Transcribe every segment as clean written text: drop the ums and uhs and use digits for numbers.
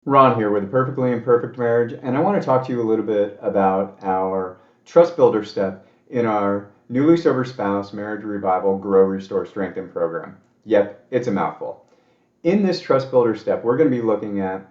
Ron here with a Perfectly Imperfect Marriage, and I want to talk to you a little bit about our trust builder step in our newly sober spouse marriage revival grow, restore, strengthen program. Yep, it's a mouthful. In this trust builder step, we're going to be looking at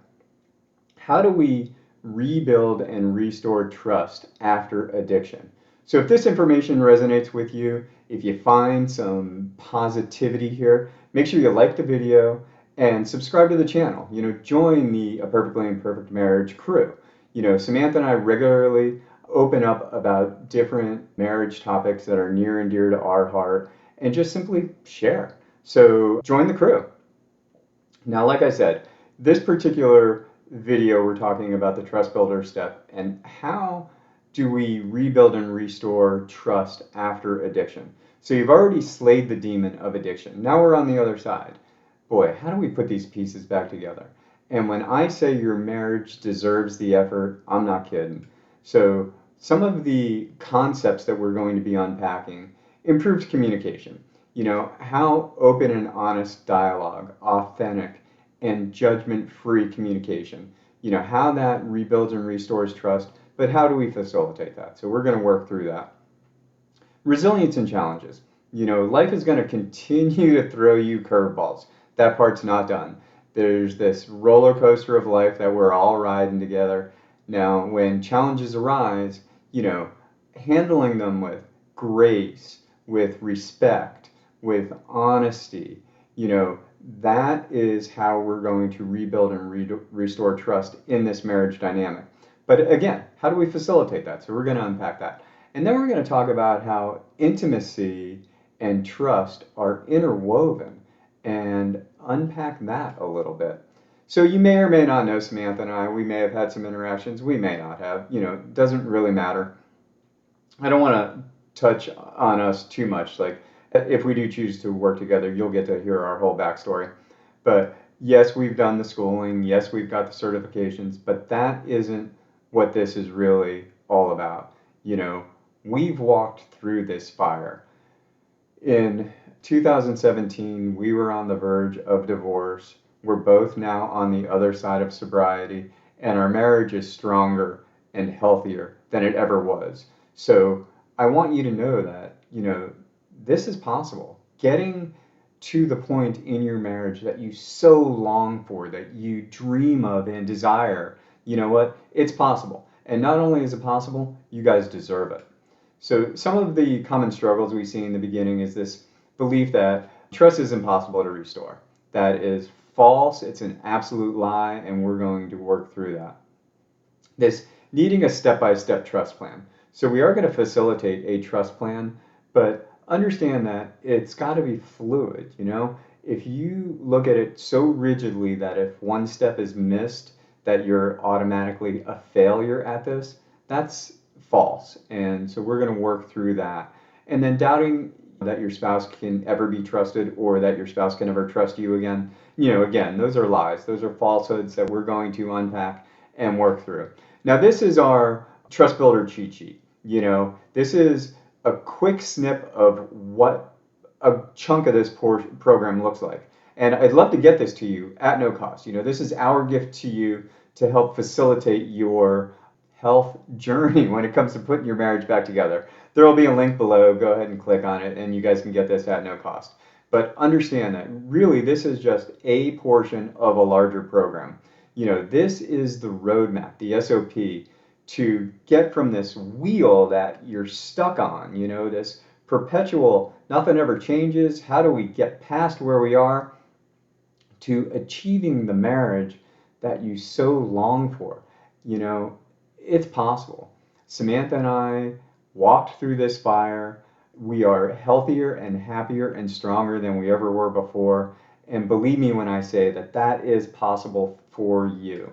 how do we rebuild and restore trust after addiction. So if this information resonates with you, if you find some positivity here, make sure you like the video and subscribe to the channel. Join the A Perfectly Imperfect Marriage crew. Samantha and I regularly open up about different marriage topics that are near and dear to our heart and just simply share. So join the crew. Now, like I said, this particular video, we're talking about the trust builder step and how do we rebuild and restore trust after addiction. So you've already slayed the demon of addiction. Now we're on the other side. Boy, how do we put these pieces back together? And when I say your marriage deserves the effort, I'm not kidding. So some of the concepts that we're going to be unpacking: improved communication. How open and honest dialogue, authentic and judgment-free communication, how that rebuilds and restores trust, but how do we facilitate that? So we're going to work through that. Resilience and challenges. Life is going to continue to throw you curveballs. That part's not done. There's this roller coaster of life that we're all riding together. Now, when challenges arise, handling them with grace, with respect, with honesty, that is how we're going to rebuild and restore trust in this marriage dynamic. But again, how do we facilitate that? So we're going to unpack that. And then we're going to talk about how intimacy and trust are interwoven and unpack that a little bit. So you may or may not know Samantha and I. We may have had some interactions. We may not have. It doesn't really matter. I don't want to touch on us too much. Like, if we do choose to work together, you'll get to hear our whole backstory. But yes, we've done the schooling. Yes, we've got the certifications. But that isn't what this is really all about. We've walked through this fire. In 2017, we were on the verge of divorce. We're both now on the other side of sobriety, and our marriage is stronger and healthier than it ever was. So I want you to know that, this is possible. Getting to the point in your marriage that you so long for, that you dream of and desire, you know what? It's possible. And not only is it possible, you guys deserve it. So some of the common struggles we see in the beginning is this belief that trust is impossible to restore. That is false. It's an absolute lie, and we're going to work through that. This needing a step-by-step trust plan. So we are going to facilitate a trust plan, but understand that it's got to be fluid. If you look at it so rigidly that if one step is missed, that you're automatically a failure at this, that's false. And so we're going to work through that. And then doubting that your spouse can ever be trusted or that your spouse can ever trust you again. Again, those are lies. Those are falsehoods that we're going to unpack and work through. Now, this is our Trust Builder cheat sheet. This is a quick snip of what a chunk of this program looks like. And I'd love to get this to you at no cost. This is our gift to you to help facilitate your health journey when it comes to putting your marriage back together. There will be a link below. Go ahead and click on it, and you guys can get this at no cost. But understand that really this is just a portion of a larger program. This is the roadmap, the SOP, to get from this wheel that you're stuck on, this perpetual, nothing ever changes. How do we get past where we are to achieving the marriage that you so long for? It's possible. Samantha and I walked through this fire. We are healthier and happier and stronger than we ever were before. And believe me when I say that that is possible for you.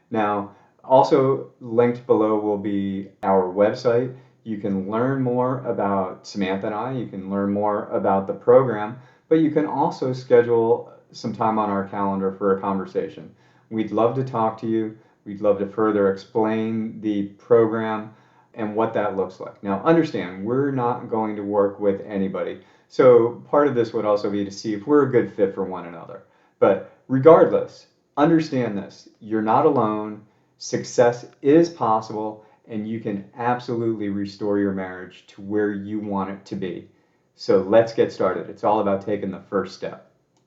Now, also linked below will be our website. You can learn more about Samantha and I. You can learn more about the program, but you can also schedule some time on our calendar for a conversation. We'd love to talk to you. We'd love to further explain the program and what that looks like. Now, understand, we're not going to work with anybody. So part of this would also be to see if we're a good fit for one another. But regardless, understand this. You're not alone. Success is possible, and you can absolutely restore your marriage to where you want it to be. So let's get started. It's all about taking the first step.